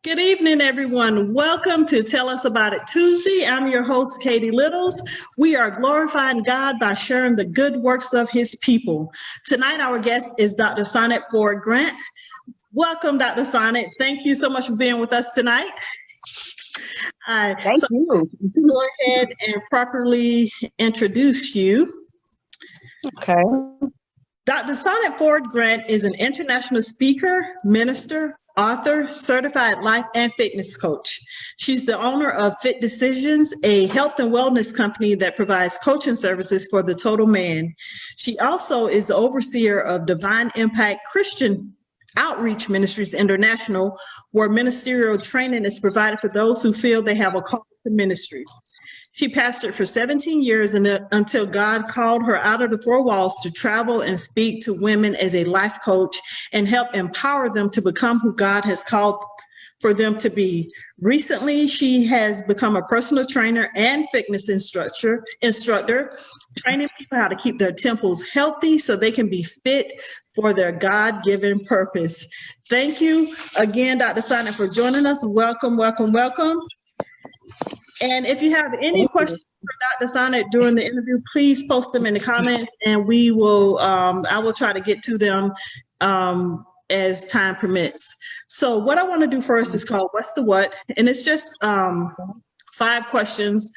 Good evening, everyone. Welcome to Tell Us About It Tuesday. I'm your host, Katie Littles. We are glorifying God by sharing the good works of his people. Tonight, our guest is Dr. Sonnet Ford Grant. Welcome, Dr. Sonnet. Thank you so much for being with us tonight. Thank you. Go ahead and properly introduce you. Okay. Dr. Sonnet Ford Grant is an international speaker, minister, author, certified life and fitness coach. She's the owner of Fit Decisionz, a health and wellness company that provides coaching services for the total man. She also is the overseer of Divine Impact Christian Outreach Ministries International, where ministerial training is provided for those who feel they have a call to ministry. She pastored for 17 years until God called her out of the four walls to travel and speak to women as a life coach and help empower them to become who God has called for them to be. Recently, she has become a personal trainer and fitness instructor, training people how to keep their temples healthy so they can be fit for their God-given purpose. Thank you again, Dr. Sonnet, for joining us. Welcome, welcome, welcome. And if you have any questions for Dr. Sonnet during the interview, please post them in the comments, and we will. I will try to get to them as time permits. So, what I want to do first is called "What's the What," and it's just 5 questions,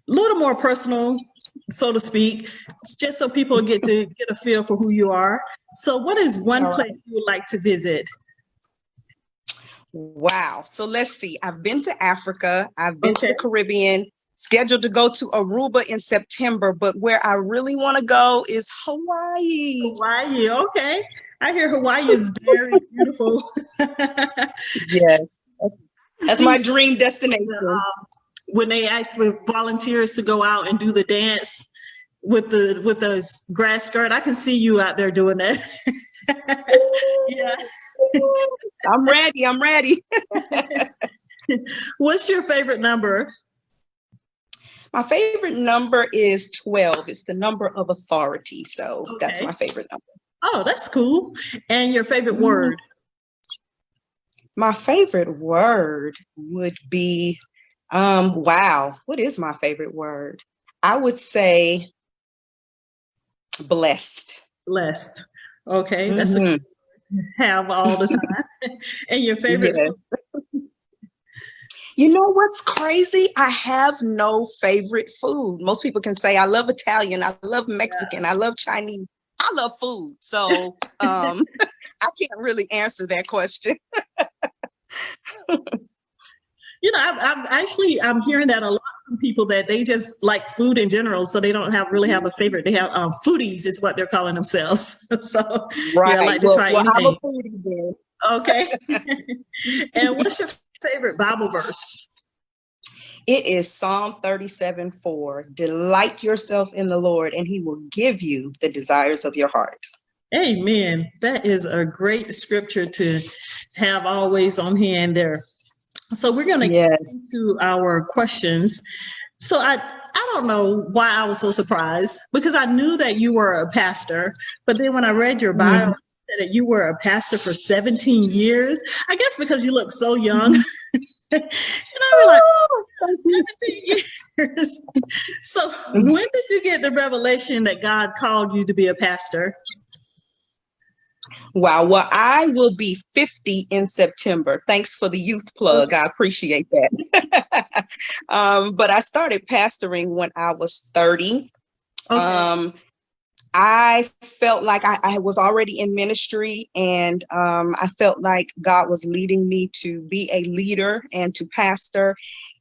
a little more personal, so to speak, just so people get a feel for who you are. So, what is one place you would like to visit? Wow. So let's see. I've been to Africa. I've been to the Caribbean, scheduled to go to Aruba in September, but where I really want to go is Hawaii. Hawaii. Okay. I hear Hawaii is very beautiful. Yes. That's my dream destination. When they ask for volunteers to go out and do the dance with the grass skirt, I can see you out there doing that. Yeah. I'm ready. What's your favorite number? My favorite number is 12. It's the number of authority. So That's my favorite number. Oh, that's cool. And your favorite word? My favorite word would be, wow. What is my favorite word? I would say blessed. Blessed. Okay. That's a good word to have all the time. And your favorite food? You know what's crazy? I have no favorite food. Most people can say, I love Italian, I love Mexican, I love Chinese. I love food. So I can't really answer that question. You know, I'm hearing that a lot from people that they just like food in general, so they don't really have a favorite. They have foodies is what they're calling themselves. So right. Yeah, I like to try anything. I'm a foodie then. Okay. And what's your favorite Bible verse? It is Psalm 37:4. Delight yourself in the Lord, and he will give you the desires of your heart. Amen. That is a great scripture to have always on hand there. So we're going to get into our questions. So I don't know why I was so surprised, because I knew that you were a pastor, but then when I read your bio, that you were a pastor for 17 years. I guess because you look so young. And I was like, 17 years. So when did you get the revelation that God called you to be a pastor? Wow. Well, I will be 50 in September. Thanks for the youth plug. I appreciate that. But I started pastoring when I was 30. I felt like I was already in ministry, and I felt like God was leading me to be a leader and to pastor.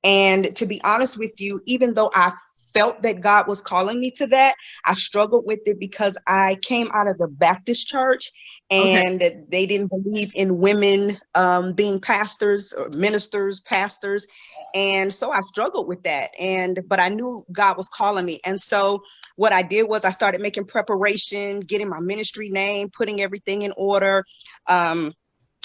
And to be honest with you, even though I felt that God was calling me to that, I struggled with it because I came out of the Baptist church, and they didn't believe in women being pastors or ministers, pastors. And so I struggled with that. But I knew God was calling me. And so what I did was I started making preparation, getting my ministry name, putting everything in order,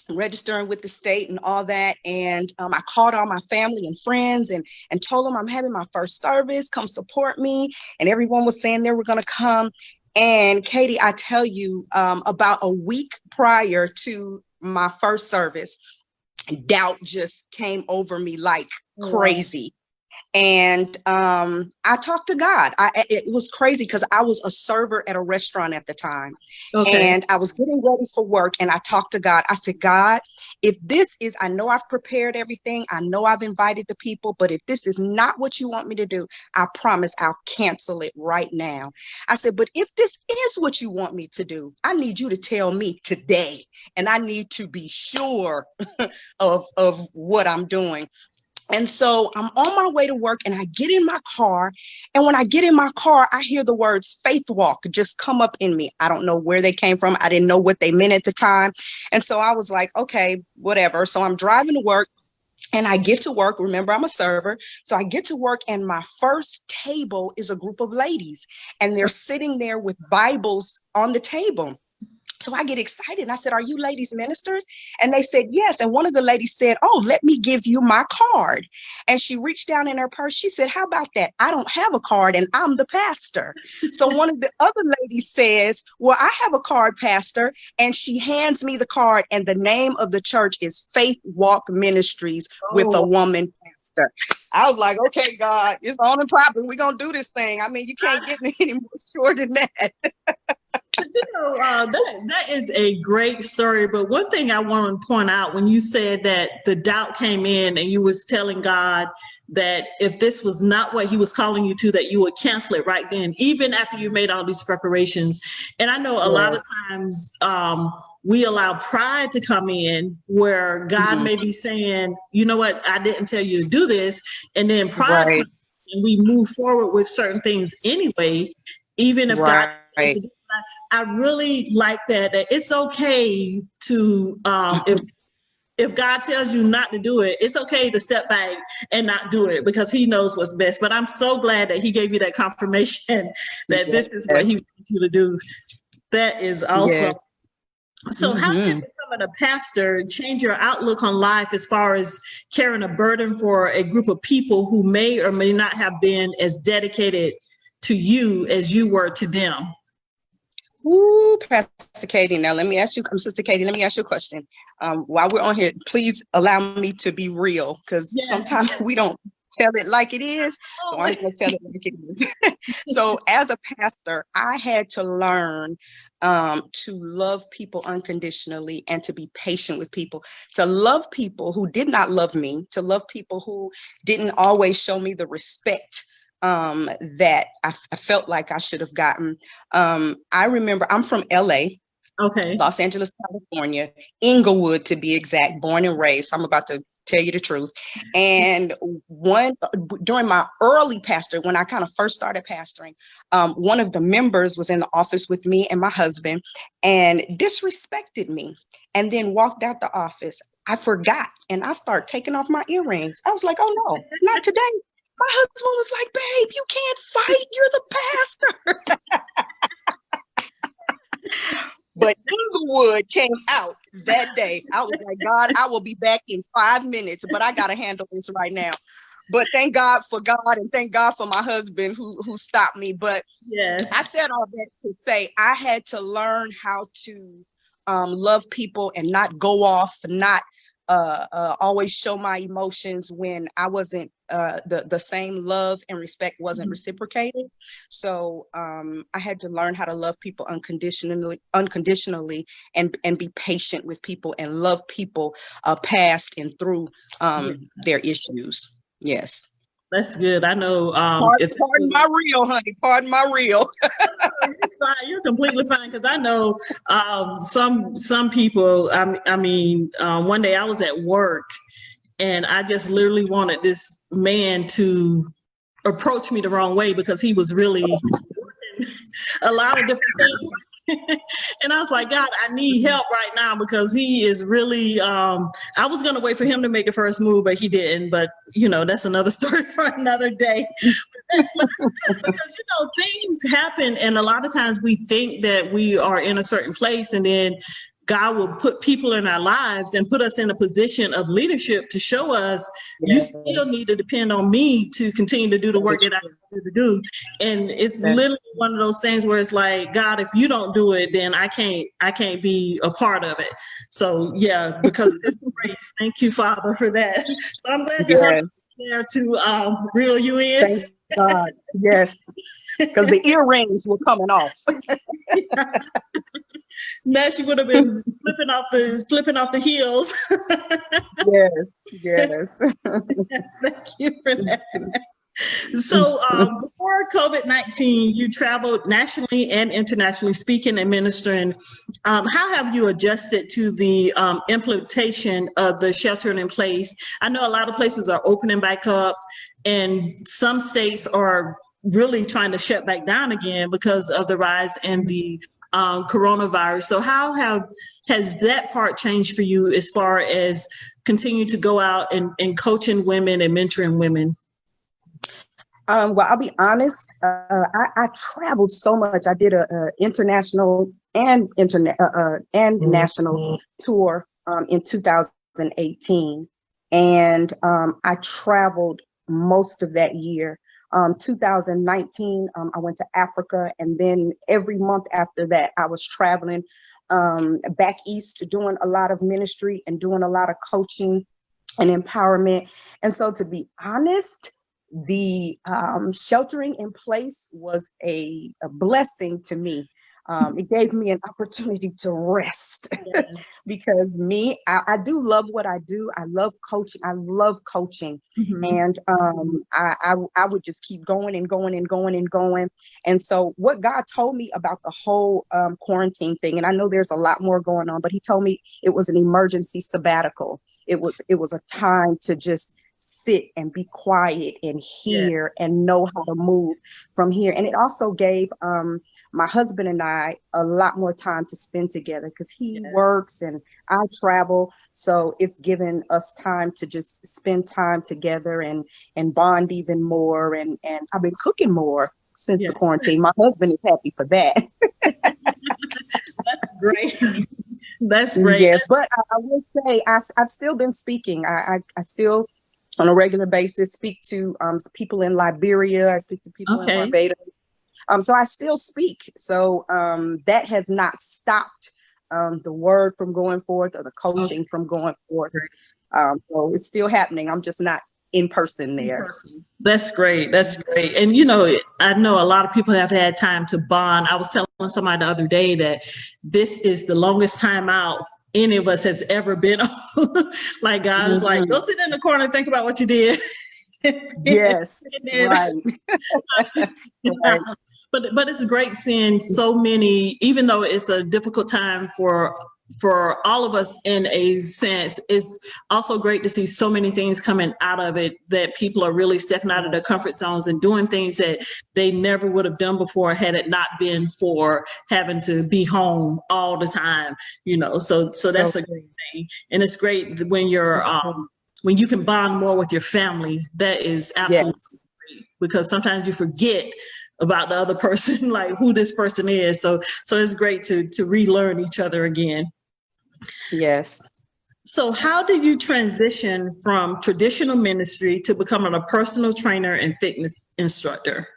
registering with the state and all that. And I called all my family and friends and told them I'm having my first service, come support me. And everyone was saying they were going to come. And Katie, I tell you, about a week prior to my first service, doubt just came over me like crazy. And I talked to God. It was crazy because I was a server at a restaurant at the time. Okay. And I was getting ready for work, and I talked to God. I said, God, if this is, I know I've prepared everything. I know I've invited the people, but if this is not what you want me to do, I promise I'll cancel it right now. I said, but if this is what you want me to do, I need you to tell me today, and I need to be sure of what I'm doing. And so I'm on my way to work, and I get in my car. And when I get in my car, I hear the words faith walk just come up in me. I don't know where they came from. I didn't know what they meant at the time. And so I was like, okay, whatever. So I'm driving to work, and I get to work. Remember, I'm a server. So I get to work, and my first table is a group of ladies, and they're sitting there with Bibles on the table. So I get excited, and I said, are you ladies ministers? And they said, yes. And one of the ladies said, oh, let me give you my card. And she reached down in her purse. She said, how about that? I don't have a card, and I'm the pastor. So one of the other ladies says, well, I have a card, pastor. And she hands me the card, and the name of the church is Faith Walk Ministries with a woman pastor. I was like, okay, God, it's on and popping. We're going to do this thing. I mean, you can't get me any more sure than that. That is a great story. But one thing I want to point out, when you said that the doubt came in and you was telling God that if this was not what he was calling you to, that you would cancel it right then, even after you made all these preparations. And I know a lot of times we allow pride to come in where God may be saying, you know what, I didn't tell you to do this. And then pride comes in, and we move forward with certain things anyway, even if God tells us to do. I really like that it's okay to if God tells you not to do it, it's okay to step back and not do it because he knows what's best. But I'm so glad that he gave you that confirmation that this is what he wants you to do. That is awesome. So how did becoming a pastor change your outlook on life as far as carrying a burden for a group of people who may or may not have been as dedicated to you as you were to them? Ooh, Pastor Katie, now let me ask you, Sister Katie, let me ask you a question. While we're on here, please allow me to be real, because sometimes we don't tell it like it is. So I'm going to tell it like it is. So as a pastor, I had to learn to love people unconditionally and to be patient with people, to love people who did not love me, to love people who didn't always show me the respect that I felt like I should have gotten. I remember I'm from LA, Los Angeles, California, Inglewood to be exact, born and raised. So I'm about to tell you the truth. And during my early pastor, when I kind of first started pastoring, one of the members was in the office with me and my husband and disrespected me and then walked out the office. I forgot, and I started taking off my earrings. I was like, oh no, not today. My husband was like, babe, you can't fight. You're the pastor. But Inglewood came out that day. I was like, God, I will be back in 5 minutes, but I got to handle this right now. But thank God for God, and thank God for my husband who stopped me. But I said all that to say I had to learn how to love people and not go off, not always show my emotions when I wasn't, the same love and respect wasn't reciprocated. So I had to learn how to love people unconditionally and be patient with people and love people past and through their issues. Yes. That's good. I know. Pardon my real, honey. Pardon my real. You're fine. You're completely fine, because I know some people. I mean, one day I was at work, and I just literally wanted this man to approach me the wrong way because he was really working a lot of different things. And I was like, God, I need help right now because he is really, I was going to wait for him to make the first move, but he didn't. But, that's another story for another day. Because, things happen. And a lot of times we think that we are in a certain place, and then God will put people in our lives and put us in a position of leadership to show us you Yes. still need to depend on me to continue to do the work that I have to do. And it's literally one of those things where it's like, God, if you don't do it, then I can't be a part of it. So yeah, because of this grace, thank you, Father, for that. So I'm glad your husband's Yes. there to reel you in. Thank God. Yes. Because the earrings were coming off. Now she would have been flipping off the heels. Yes. Yes. Thank you for that. So before COVID-19, you traveled nationally and internationally speaking and ministering. How have you adjusted to the implementation of the sheltering in place? I know a lot of places are opening back up and some states are really trying to shut back down again because of the rise in the coronavirus. So how has that part changed for you as far as continue to go out and coaching women and mentoring women? Well, I'll be honest. I traveled so much. I did a international and national tour in 2018, and I traveled most of that year. 2019, I went to Africa, and then every month after that, I was traveling back east, doing a lot of ministry and doing a lot of coaching and empowerment. And so, to be honest, the sheltering in place was a blessing to me. It gave me an opportunity to rest because I do love what I do. I love coaching. I love coaching. And I would just keep going and going and going and going. And so what God told me about the whole quarantine thing, and I know there's a lot more going on, but he told me it was an emergency sabbatical. It was a time to just sit and be quiet and hear and know how to move from here. And it also gave my husband and I a lot more time to spend together because he works and I travel. So it's given us time to just spend time together and bond even more. And I've been cooking more since the quarantine. My husband is happy for that. That's great. That's great. Yes, but I will say I've still been speaking. I still on a regular basis speak to people in Liberia. I speak to people in Barbados. So I still speak. So that has not stopped the word from going forth or the coaching from going forth. So it's still happening. I'm just not in person there. That's great. That's great. And, I know a lot of people have had time to bond. I was telling somebody the other day that this is the longest time out any of us has ever been on. Like God is like, go sit in the corner and think about what you did. Yes. Right. Right. But it's great seeing so many, even though it's a difficult time for all of us in a sense, it's also great to see so many things coming out of it, that people are really stepping out of their comfort zones and doing things that they never would have done before had it not been for having to be home all the time, so that's a great thing. And it's great when you're when you can bond more with your family. That is absolutely great, because sometimes you forget about the other person, like who this person is. So it's great to relearn each other again. Yes. So how do you transition from traditional ministry to becoming a personal trainer and fitness instructor?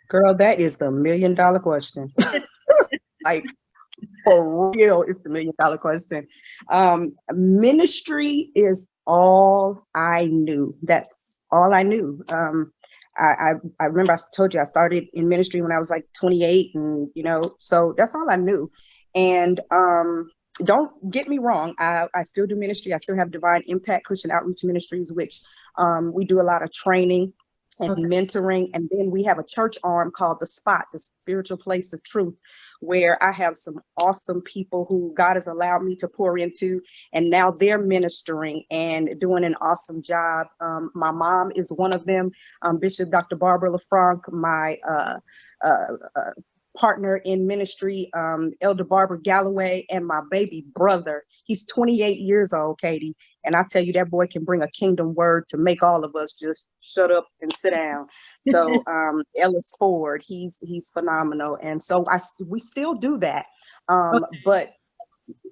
Girl, that is the $1 million question. Like, for real, it's the $1 million question. Ministry is all I knew. That's all I knew. I remember I told you I started in ministry when I was like 28, and so that's all I knew. And don't get me wrong, I still do ministry. I still have Divine Impact Christian Outreach Ministries, which we do a lot of training and mentoring. And then we have a church arm called The Spot, the Spiritual Place of Truth, where I have some awesome people who God has allowed me to pour into, and now they're ministering and doing an awesome job. My mom is one of them, Bishop Dr. Barbara LaFranc, my partner in ministry, Elder Barbara Galloway, and my baby brother. He's 28 years old, Katie. And I tell you, that boy can bring a kingdom word to make all of us just shut up and sit down. So Ellis Ford, he's phenomenal. And so we still do that. But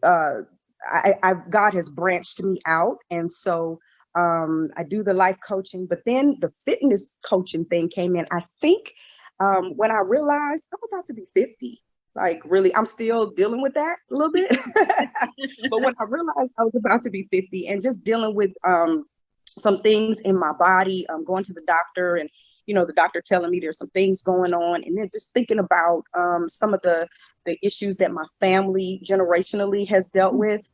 God has branched me out. And so I do the life coaching, but then the fitness coaching thing came in. I think when I realized I'm about to be 50, like really, I'm still dealing with that a little bit. But when I realized I was about to be 50 and just dealing with some things in my body, going to the doctor and, the doctor telling me there's some things going on, and then just thinking about some of the issues that my family generationally has dealt with,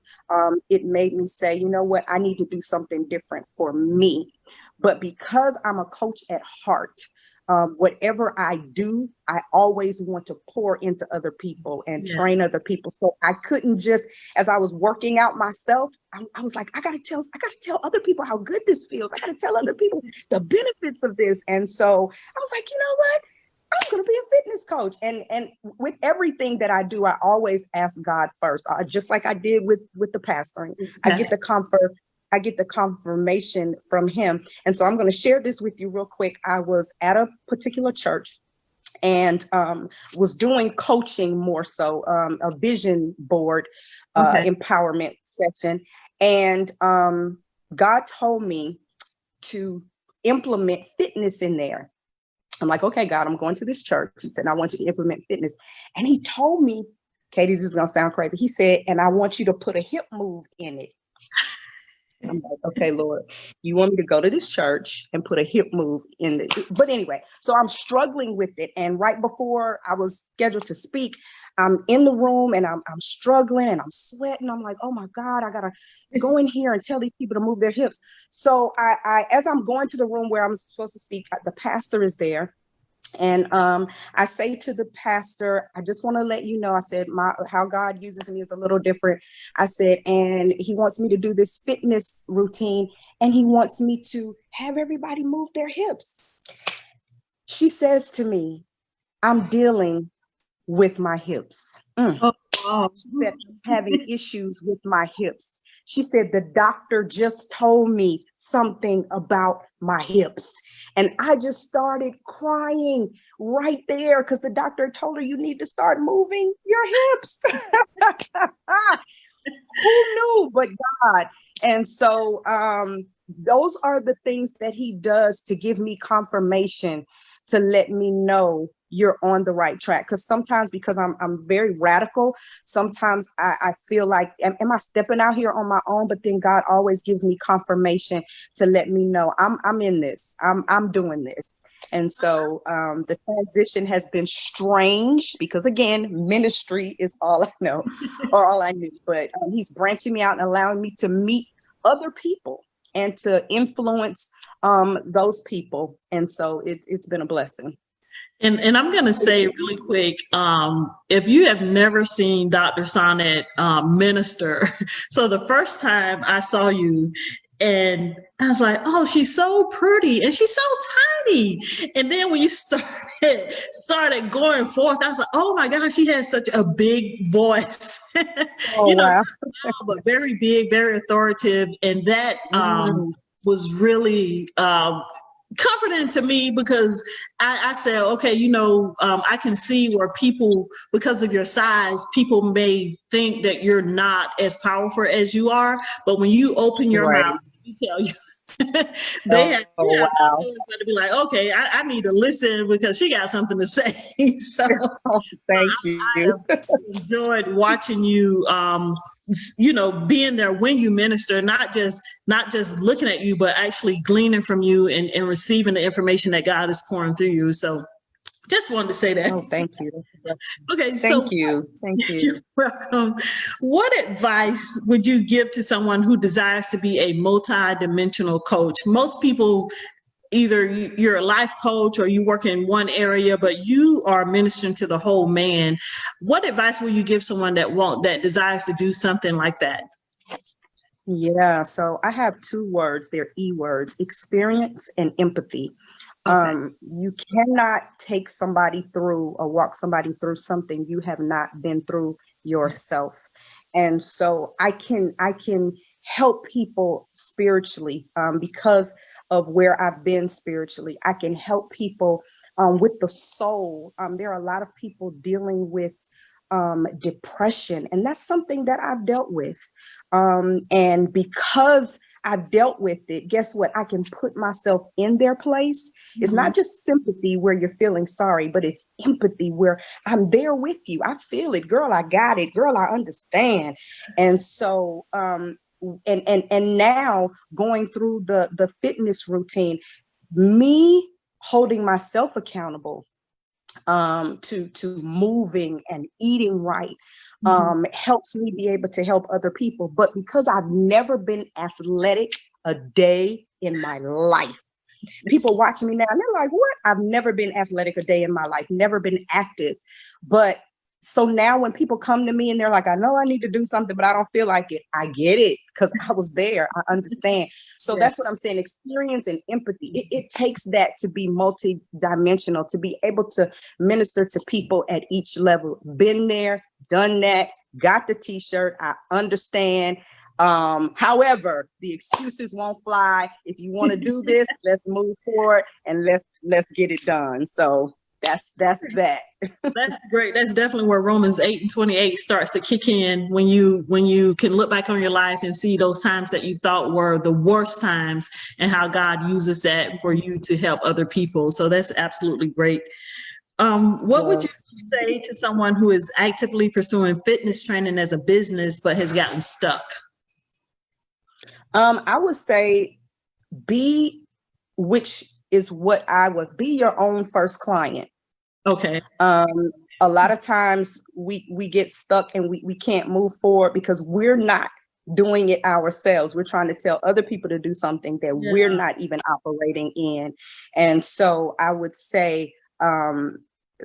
it made me say, you know what, I need to do something different for me. But because I'm a coach at heart, whatever I do, I always want to pour into other people and train other people. So I couldn't just, as I was working out myself, I was like, I gotta tell other people how good this feels. I gotta tell other people the benefits of this. And so I was like, you know what? I'm going to be a fitness coach. And with everything that I do, I always ask God first, just like I did with the pastoring. I get the confirmation from him. And so I'm going to share this with you real quick. I was at a particular church and was doing coaching more so, a vision board empowerment session. And God told me to implement fitness in there. I'm like, okay, God, I'm going to this church. He said, I want you to implement fitness. And he told me, Katie, this is going to sound crazy. He said, and I want you to put a hip move in it. I'm like, okay, Lord, you want me to go to this church and put a hip move in it? But anyway, so I'm struggling with it. And right before I was scheduled to speak, I'm in the room and I'm struggling and I'm sweating. I'm like, oh my God, I got to go in here and tell these people to move their hips. So I as I'm going to the room where I'm supposed to speak, the pastor is there. And I say to the pastor, I just want to let you know, I said, how God uses me is a little different. I said, and he wants me to do this fitness routine, and he wants me to have everybody move their hips. She says to me, I'm dealing with my hips. Oh, wow. She said, I'm having issues with my hips. She said, the doctor just told me something about my hips. And I just started crying right there because the doctor told her, you need to start moving your hips. Who knew but God? And so those are the things that he does to give me confirmation, to let me know you're on the right track. Because sometimes, because I'm very radical, sometimes I feel like, am I stepping out here on my own? But then God always gives me confirmation to let me know I'm in this. I'm doing this. And so the transition has been strange because, again, ministry is all I know or all I knew. But he's branching me out and allowing me to meet other people and to influence those people. And so it's been a blessing. And I'm going to say really quick, if you have never seen Dr. Sonnet minister, so the first time I saw you, and I was like, oh, she's so pretty and she's so tiny. And then when you started going forth, I was like, oh my God, she has such a big voice. Oh, wow. But very big, very authoritative. And that was really comforting to me, because I said, okay, I can see where people, because of your size, people may think that you're not as powerful as you are. But when you open your mouth, you tell you, they going to be like, okay, I need to listen because she got something to say. So thank you. I have enjoyed watching you, being there when you minister, not just looking at you, but actually gleaning from you and receiving the information that God is pouring through you. So just wanted to say that. Oh, thank you. Okay, Thank you. You're welcome. What advice would you give to someone who desires to be a multi-dimensional coach? Most people, either you're a life coach or you work in one area, but you are ministering to the whole man. What advice will you give someone that desires to do something like that? Yeah, so I have two words. They're E words: experience and empathy. Okay. You cannot take somebody through or walk somebody through something you have not been through yourself. And so I can help people spiritually because of where I've been spiritually. I can help people with the soul. There are a lot of people dealing with depression. And that's something that I've dealt with. And because I've dealt with it, guess what? I can put myself in their place. It's not just sympathy where you're feeling sorry, but it's empathy where I'm there with you. I feel it. Girl, I got it. Girl, I understand. And so, and now going through the fitness routine, me holding myself accountable to moving and eating right helps me be able to help other people. But because I've never been athletic a day in my life, people watching me now and they're like, what? I've never been athletic a day in my life, never been active. But so now when people come to me and they're like, I know I need to do something, but I don't feel like it. I get it because I was there. I understand. So that's what I'm saying. Experience and empathy. It takes that to be multidimensional, to be able to minister to people at each level. Been there, done that, got the t-shirt. I understand. However, the excuses won't fly. If you want to do this, let's move forward and let's get it done. So that's that. That's great. That's definitely where Romans 8:28 starts to kick in when you can look back on your life and see those times that you thought were the worst times and how God uses that for you to help other people. So that's absolutely great. What would you say to someone who is actively pursuing fitness training as a business but has gotten stuck? I would say be your own first client. Okay. A lot of times we get stuck and we can't move forward because we're not doing it ourselves. We're trying to tell other people to do something that we're not even operating in. And so I would say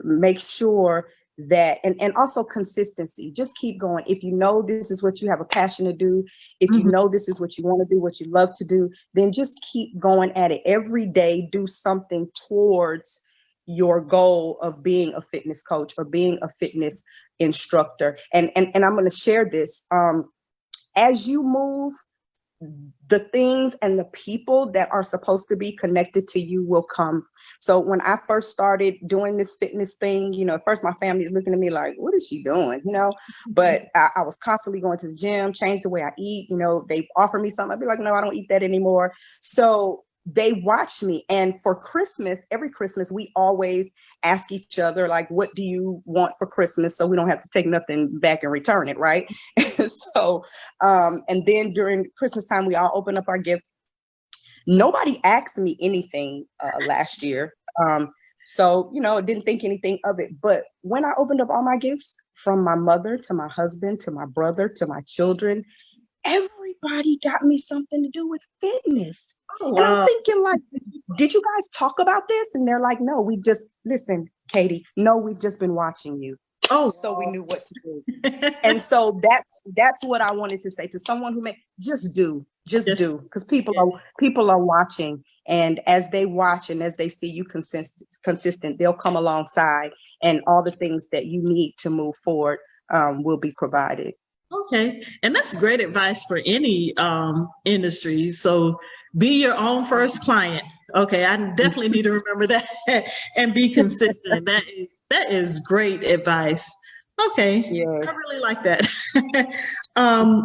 make sure that, and also consistency, just keep going. If you know this is what you have a passion to do, if you know this is what you want to do, what you love to do, then just keep going at it every day. Do something towards your goal of being a fitness coach or being a fitness instructor. And I'm going to share this. As you move, the things and the people that are supposed to be connected to you will come. So when I first started doing this fitness thing, at first my family is looking at me like, what is she doing? But I was constantly going to the gym, change the way I eat. They offer me something. I'd be like, no, I don't eat that anymore. So they watch me. And for Christmas, every Christmas, we always ask each other, like, what do you want for Christmas? So we don't have to take nothing back and return it. Right. So, and then during Christmas time, we all open up our gifts. Nobody asked me anything last year. So, didn't think anything of it. But when I opened up all my gifts, from my mother to my husband, to my brother, to my children, everybody got me something to do with fitness. Oh, wow. And I'm thinking, like, did you guys talk about this? And they're like, no, listen, Katie, no, we've just been watching you. Oh, so we knew what to do. And so that's what I wanted to say to someone who may just do, because people are watching, and as they watch and as they see you consistent, they'll come alongside, and all the things that you need to move forward will be provided. Okay. And that's great advice for any industry. So be your own first client. Okay. I definitely need to remember that and be consistent. That is great advice. Okay. Yes. I really like that.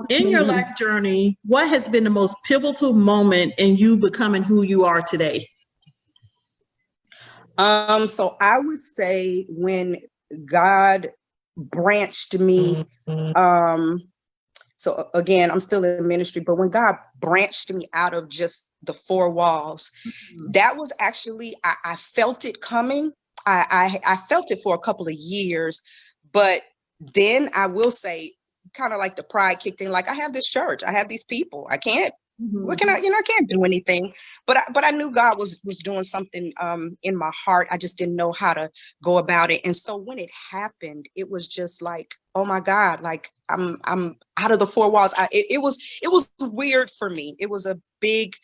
In your life journey, what has been the most pivotal moment in you becoming who you are today? So I would say when God branched me, so again, I'm still in ministry, but when God branched me out of just the four walls, that was actually, I felt it coming. I felt it for a couple of years, but then I will say, kind of like the pride kicked in, like, I have this church, I have these people, I can't, what can I, I can't do anything, but I knew God was doing something in my heart. I just didn't know how to go about it. And so when it happened, it was just like, oh my God, like I'm out of the four walls. It was weird for me. It was a big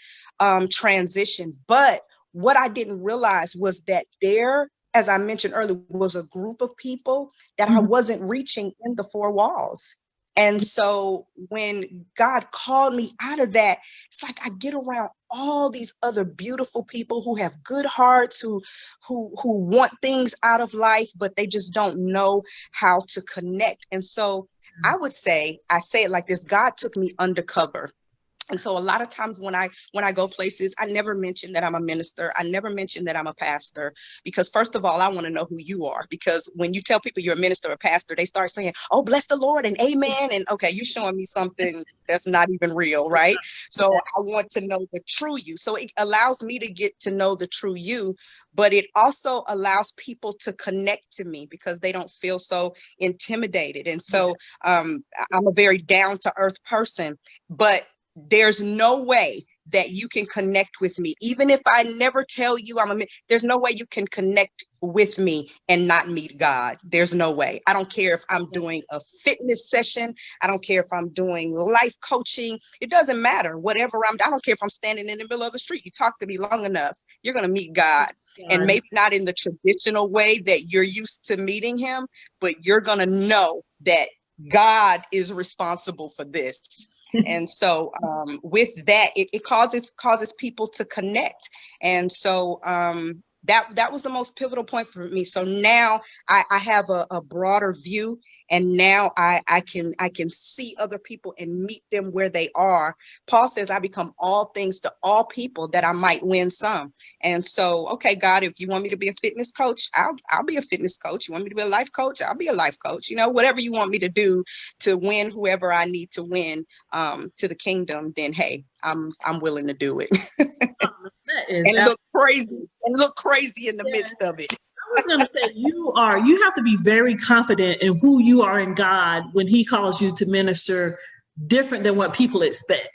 transition. But what I didn't realize was that there, as I mentioned earlier, was a group of people that I wasn't reaching in the four walls. And so when God called me out of that, it's like I get around all these other beautiful people who have good hearts, who want things out of life, but they just don't know how to connect. And so I say it like this: God took me undercover. And so a lot of times when I go places, I never mention that I'm a minister. I never mention that I'm a pastor, because first of all, I want to know who you are. Because when you tell people you're a minister or a pastor, they start saying, "Oh, bless the Lord and amen." And okay, you're showing me something that's not even real, right? So I want to know the true you. So it allows me to get to know the true you, but it also allows people to connect to me because they don't feel so intimidated. And so I'm a very down to earth person, but there's no way that you can connect with me. Even if I never tell you there's no way you can connect with me and not meet God. There's no way. I don't care if I'm doing a fitness session. I don't care if I'm doing life coaching. It doesn't matter. I don't care if I'm standing in the middle of the street. You talk to me long enough, you're going to meet God. And maybe not in the traditional way that you're used to meeting him, but you're going to know that God is responsible for this. And so with that, it causes people to connect. And so that was the most pivotal point for me. So now I have a broader view, and now I can see other people and meet them where they are. Paul says, I become all things to all people that I might win some. And so, okay, God, if you want me to be a fitness coach, I'll be a fitness coach. You want me to be a life coach? I'll be a life coach. Whatever you want me to do to win whoever I need to win to the kingdom, then hey, I'm willing to do it. And look crazy in the midst of it. I was going to say, you have to be very confident in who you are in God when he calls you to minister, different than what people expect.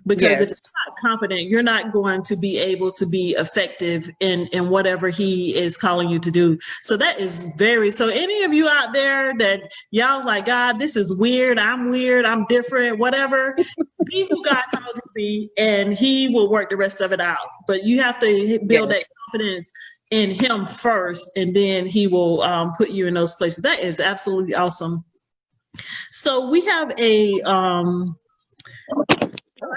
Because if you're not confident, you're not going to be able to be effective in whatever he is calling you to do. So that is so any of you out there that y'all like, God, this is weird, I'm different, whatever, be who God called you to be, and he will work the rest of it out. But you have to build that confidence in him first, and then he will put you in those places. That is absolutely awesome. So we have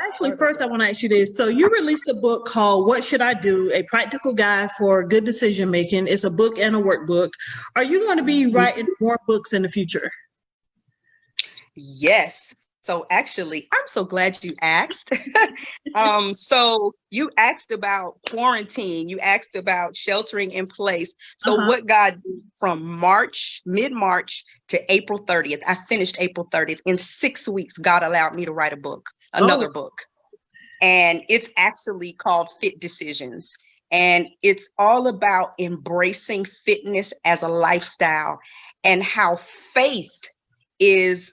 actually, first I want to ask you this. So you released a book called What Should I Do? A Practical Guide for Good Decision Making. It's a book and a workbook. Are you going to be writing more books in the future? Yes. So actually, I'm so glad you asked. So you asked about quarantine. You asked about sheltering in place. So what God did from mid-March to April 30th, I finished April 30th. In 6 weeks, God allowed me to write another book. And it's actually called Fit Decisionz. And it's all about embracing fitness as a lifestyle and how faith is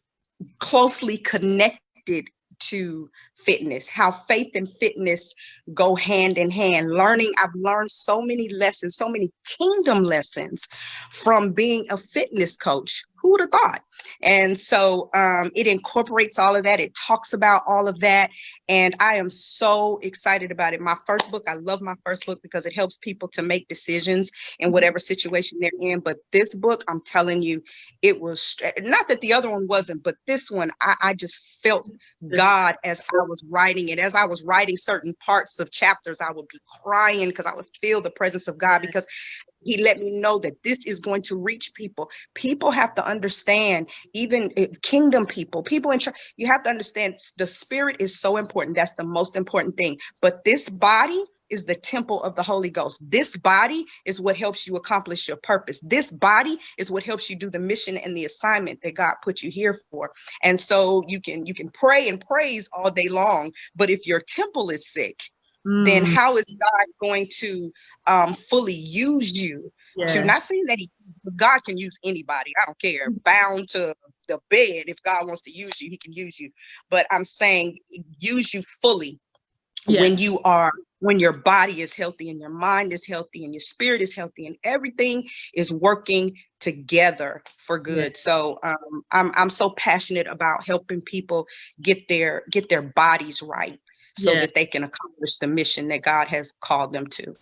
closely connected to fitness, how faith and fitness go hand in hand. I've learned so many lessons, so many kingdom lessons from being a fitness coach. Who would have thought? And so it incorporates all of that. It talks about all of that. And I am so excited about it. My first book, I love my first book because it helps people to make decisions in whatever situation they're in. But this book, I'm telling you, it was not that the other one wasn't, but this one, I just felt God as I was writing it. As I was writing certain parts of chapters, I would be crying because I would feel the presence of God, because he let me know that this is going to reach people. People have to understand, even kingdom people in church, you have to understand the spirit is so important. That's the most important thing. But this body is the temple of the Holy Ghost. This body is what helps you accomplish your purpose. This body is what helps you do the mission and the assignment that God put you here for. And so you can pray and praise all day long, but if your temple is sick, then how is God going to fully use you? To not saying that God can use anybody. I don't care. Bound to the bed. If God wants to use you, he can use you. But I'm saying use you fully when your body is healthy and your mind is healthy and your spirit is healthy and everything is working together for good. So I'm so passionate about helping people get their bodies right, so that they can accomplish the mission that God has called them to.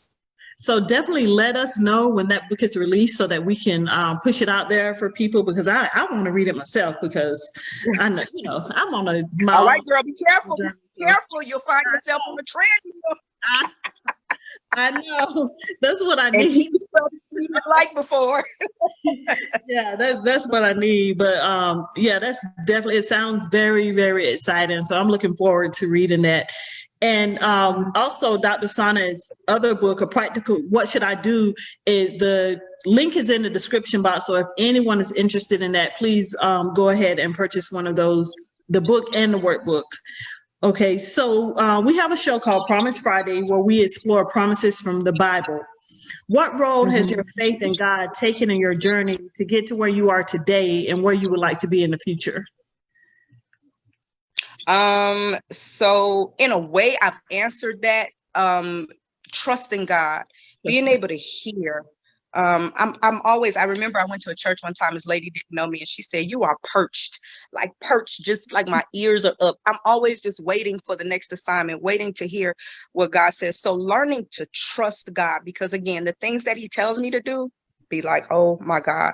So definitely let us know when that book is released so that we can push it out there for people, because I want to read it myself, because I know, I'm on my All right, own girl, be careful. Be journey. So careful. You'll find yourself on a treadmill I, I know that's what I and need. eating stuff you didn't like before. Yeah, that's what I need. But yeah, that's definitely, it sounds very, very exciting. So I'm looking forward to reading that. And also Dr. Sonnet's other book, A Practical What Should I Do, the link is in the description box. So if anyone is interested in that, please go ahead and purchase one of those, the book and the workbook. Okay, so we have a show called Promise Friday where we explore promises from the Bible. What role has your faith in God taken in your journey to get to where you are today and where you would like to be in the future? So in a way, I've answered that. Trusting God, being able to hear. I'm always, I remember I went to a church one time, this lady didn't know me, and she said, "You are perched, just like my ears are up." I'm always just waiting for the next assignment, waiting to hear what God says. So learning to trust God, because again, the things that he tells me to do, be like, oh my God.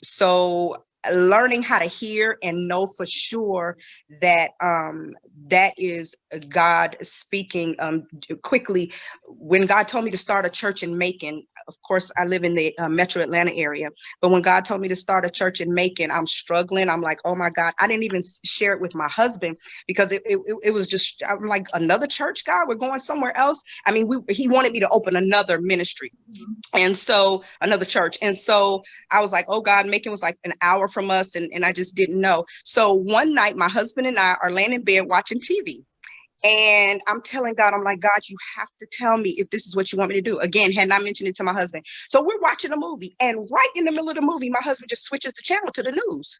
So learning how to hear and know for sure that that is God speaking quickly. When God told me to start a church in Macon, of course, I live in the metro Atlanta area, but when God told me to start a church in Macon, I'm struggling. I'm like, oh my God, I didn't even share it with my husband, because it was just, I'm like, another church, God, we're going somewhere else. I mean, he wanted me to open another ministry. And so another church. And so I was like, oh God, Macon was like an hour from us. And I just didn't know. So one night, my husband and I are laying in bed watching TV. And I'm telling God, I'm like, God, you have to tell me if this is what you want me to do. Again, had not mentioned it to my husband. So we're watching a movie. And right in the middle of the movie, my husband just switches the channel to the news.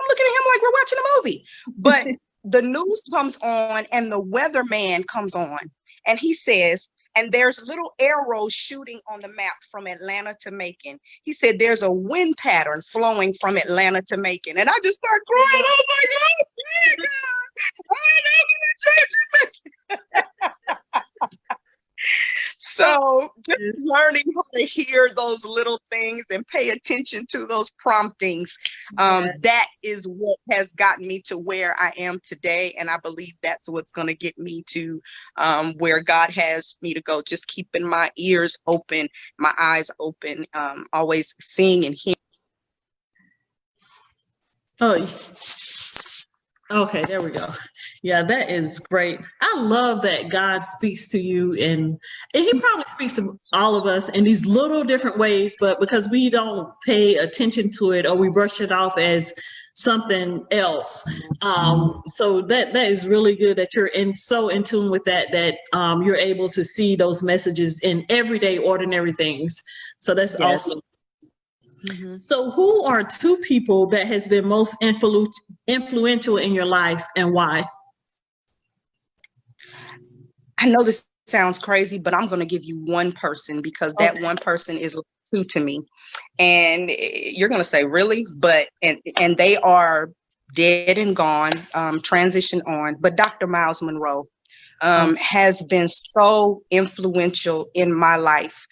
I'm looking at him like we're watching a movie. But the news comes on and the weatherman comes on. And he says, and there's little arrows shooting on the map from Atlanta to Macon. He said, there's a wind pattern flowing from Atlanta to Macon. And I just start crying. Oh my God, so just learning how to hear those little things and pay attention to those promptings, that is what has gotten me to where I am today. And I believe that's what's going to get me to where God has me to go. Just keeping my ears open, my eyes open, always seeing and hearing. Oh, okay, there we go. Yeah, that is great. I love that God speaks to you, and he probably speaks to all of us in these little different ways, but because we don't pay attention to it or we brush it off as something else. So that is really good that you're so in tune with that you're able to see those messages in everyday ordinary things. So that's awesome. Mm-hmm. So who are two people that has been most influential in your life, and why? I know this sounds crazy, but I'm going to give you one person, because that one person is two to me. And you're going to say, really? But, and they are dead and gone, transition on. But Dr. Miles Monroe has been so influential in my life.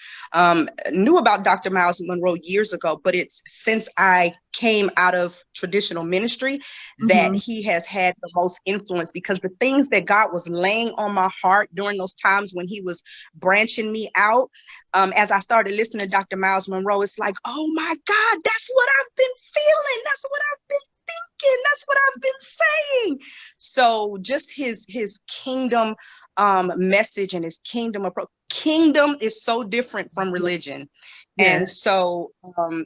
Knew about Dr. Miles Monroe years ago, but it's since I came out of traditional ministry that he has had the most influence, because the things that God was laying on my heart during those times when he was branching me out, as I started listening to Dr. Miles Monroe, it's like, oh my God, that's what I've been feeling. That's what I've been thinking. That's what I've been saying. So just his kingdom message and his kingdom approach. Kingdom is so different from religion. Yes. And so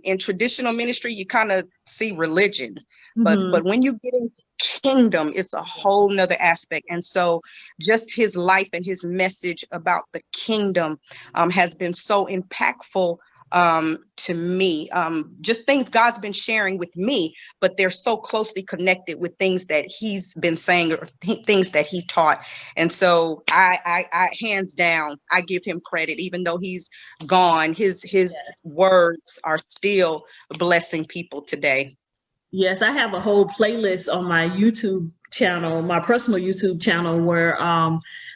in traditional ministry, you kind of see religion, but when you get into kingdom, it's a whole nother aspect. And so just his life and his message about the kingdom has been so impactful to me, just things God's been sharing with me, but they're so closely connected with things that he's been saying or things that he taught. And so I hands down, I give him credit, even though he's gone, his words are still blessing people today. Yes, I have a whole playlist on my YouTube channel, my personal YouTube channel, where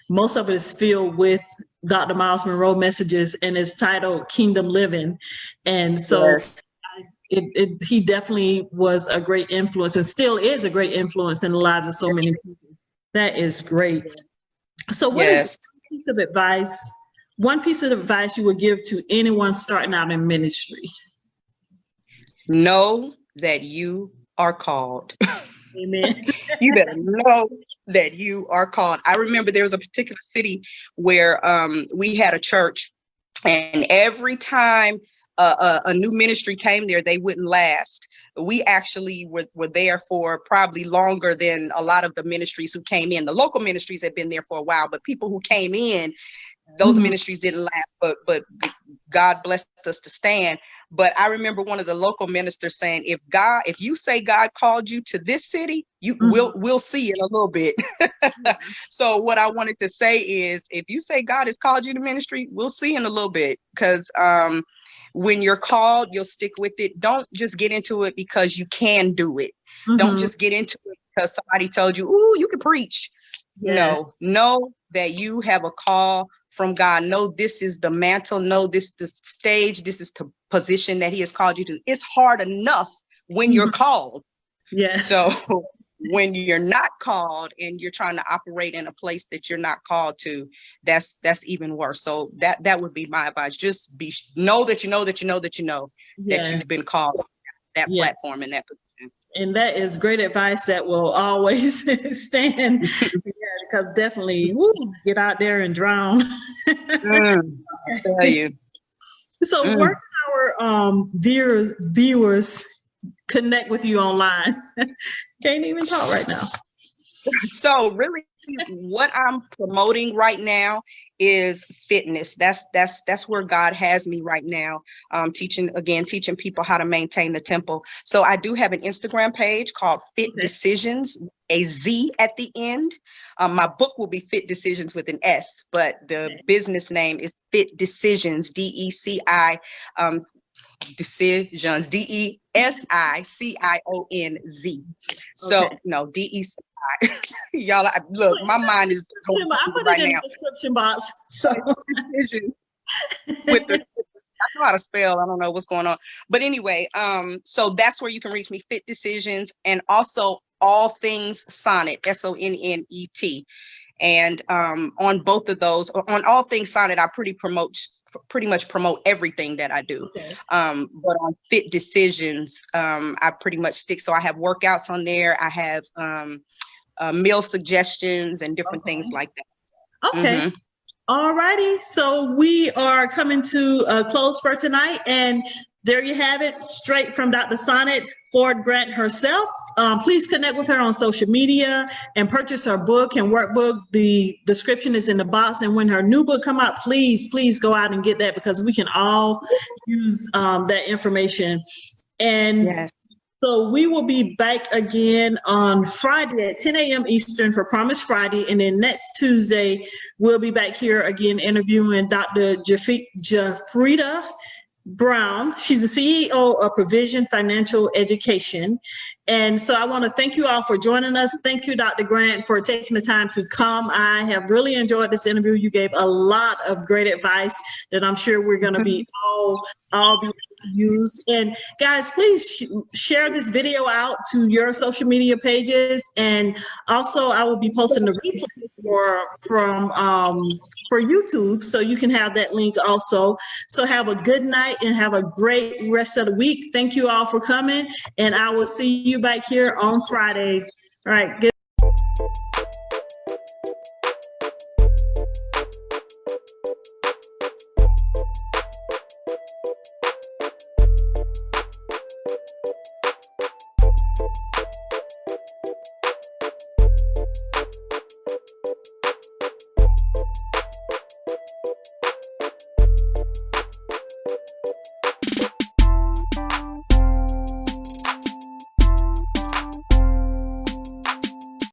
most of it is filled with Dr. Miles Monroe messages, and it's titled Kingdom Living. And so Yes. he definitely was a great influence and still is a great influence in the lives of so many people. That is great. So what is Yes. one piece of advice you would give to anyone starting out in ministry? Know that you are called. Amen. You better know that you are called. I remember there was a particular city where we had a church, and every time a new ministry came there, they wouldn't last. We actually were there for probably longer than a lot of the ministries who came in. The local ministries had been there for a while, but people who came in, those ministries didn't last, but God blessed us to stand. But I remember one of the local ministers saying, if you say God called you to this city, we'll see in a little bit. So what I wanted to say is, if you say God has called you to ministry, we'll see in a little bit. Because when you're called, you'll stick with it. Don't just get into it because you can do it. Don't just get into it because somebody told you, ooh, you can preach. No, know that you have a call from God. Know this is the mantle. Know this is the stage. This is the position that He has called you to. It's hard enough when you're called. Yes. So when you're not called and you're trying to operate in a place that you're not called to, that's even worse. So that would be my advice. Just know that you know that you know that you know that you've been called that platform and that position. And that is great advice that will always stand. Because definitely, get out there and drown. I'll tell you. So where can our viewers connect with you online? Can't even talk right now. So really, what I'm promoting right now is fitness. That's where God has me right now. Teaching people how to maintain the temple. So I do have an Instagram page called Fit Decisionz, a Z at the end. My book will be Fit Decisionz with an S, but the business name is Fit Decisionz, DECI. Decisions, DESICIONZ. So no, DECI. Y'all, look, my mind is going I put right it in now. the description box. So with the, I know how to spell. I don't know what's going on, but anyway, so that's where you can reach me. Fit Decisionz, and also all things Sonnet, SONNET. And on both of those, on all things Sonnet, I pretty much promote everything that I do. But on Fit Decisionz, I pretty much stick. So I have workouts on there. I have meal suggestions and different things like that. Okay. All righty. So we are coming to a close for tonight. And there you have it, straight from Dr. Sonnet Ford Grant herself. Please connect with her on social media and purchase her book and workbook. The description is in the box. And when her new book come out, please go out and get that, because we can all use that information. And so we will be back again on Friday at 10 a.m. Eastern for Promise Friday. And then next Tuesday, we'll be back here again interviewing Dr. Jafrida Brown. She's the CEO of Provision Financial Education. And so I want to thank you all for joining us. Thank you, Dr. Grant, for taking the time to come. I have really enjoyed this interview. You gave a lot of great advice that I'm sure we're going to be all be able to use. And guys, please share this video out to your social media pages. And also I will be posting the replay for YouTube, so you can have that link also. So have a good night and have a great rest of the week. Thank you all for coming, and I will see you back here on Friday. All right. Good.